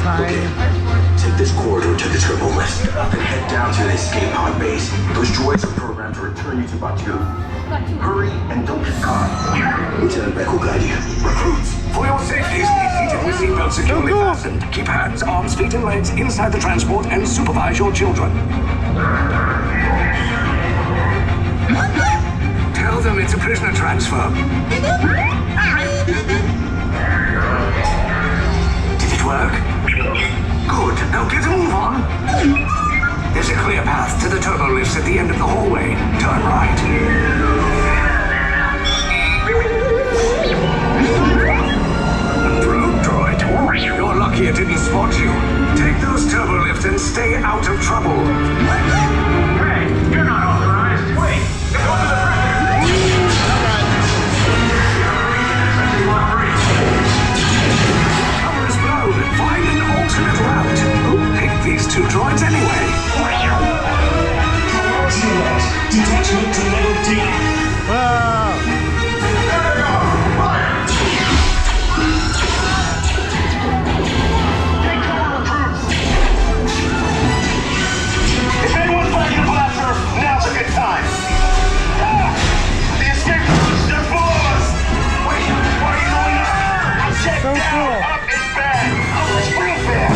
Okay, take this corridor to the turbo lift, then head down to the escape pod base. Those droids are programmed to return you to Batu. Hurry and don't get caught. Lieutenant Beck will guide you. Recruits, for your safety, stay seated with seatbelts securely fastened. Keep hands, arms, feet, and legs inside the transport and supervise your children. Tell them it's a prisoner transfer. Did it work? Good. Now get a move on. There's a clear path to the turbo lifts at the end of the hallway. Turn right. Probe droid. You're lucky it didn't spot you. Take those turbo lifts and stay out of trouble. Hey, you're not authorized. Wait, go to the Cover is blown. Find an alternate route. Who picked these two droids anyway? Detachment to level D. If anyone's finding a blaster, now's a good time. The escape routes, they're below us. Wait, why are you going up? Check down. Cool. Up is bad. Up is real bad.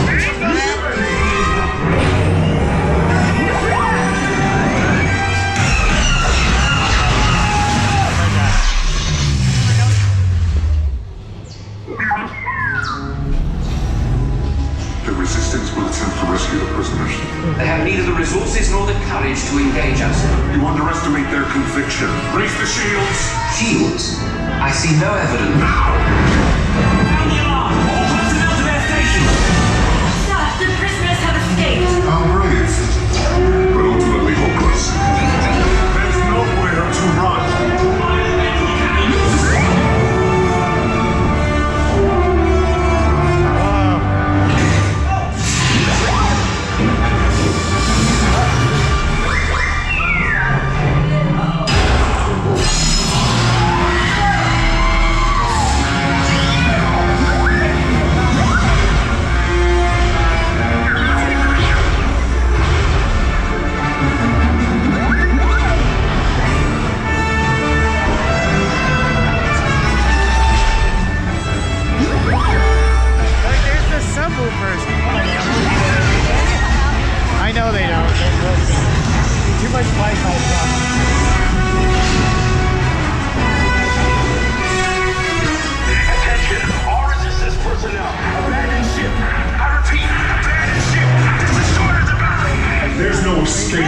The Resistance will attempt to rescue the prisoners. They have neither the resources nor the courage to engage us. You underestimate their conviction. Raise the shields! Shields? I see no evidence. Sound the alarm! All personnel to their stations! Sir, the prisoners have escaped. How brave, but ultimately hopeless. There's nowhere to run. I know they don't. Too much Wi-Fi stuff. Attention, all resistance personnel. Abandon ship. I repeat, abandon ship. This destroyer's about. There's no escape.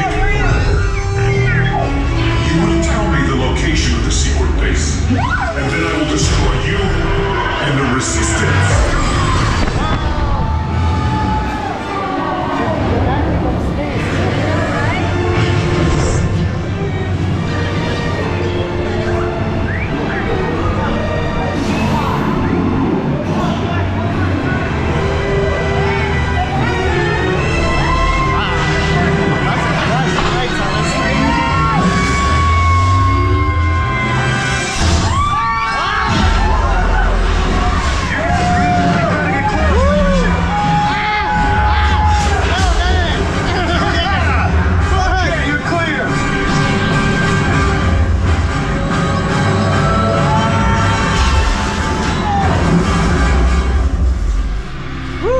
You will tell me the location of the secret base, and then I will destroy you and the Resistance.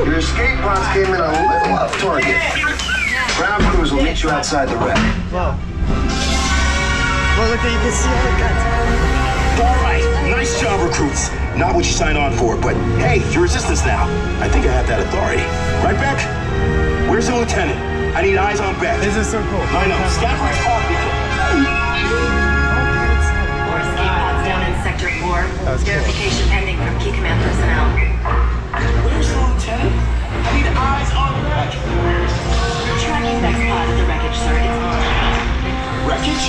Your escape pods came in a little off target. Ground crews will meet you outside the wreck. Whoa. Well, look, you can see all the guns. All right, nice job, recruits. Not what you signed on for, but hey, you're Resistance now. I think I have that authority. Right, Beck? Where's the lieutenant? I need eyes on Beck. This is so cool. I know. Scaffold's off. More escape pods down in Sector 4. Verification pending from key command personnel. Where's the lieutenant? I need eyes on Beck. Tracking next pod at the wreckage, sir. It's on. Wreckage?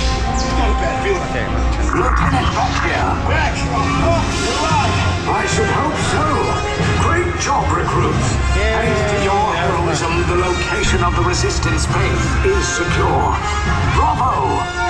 Got a bad feeling. Lieutenant Beck here. Beck! Oh, you're alive! I should hope so. Great job, recruits. Thanks to your heroism, the location of the Resistance base is secure. Bravo!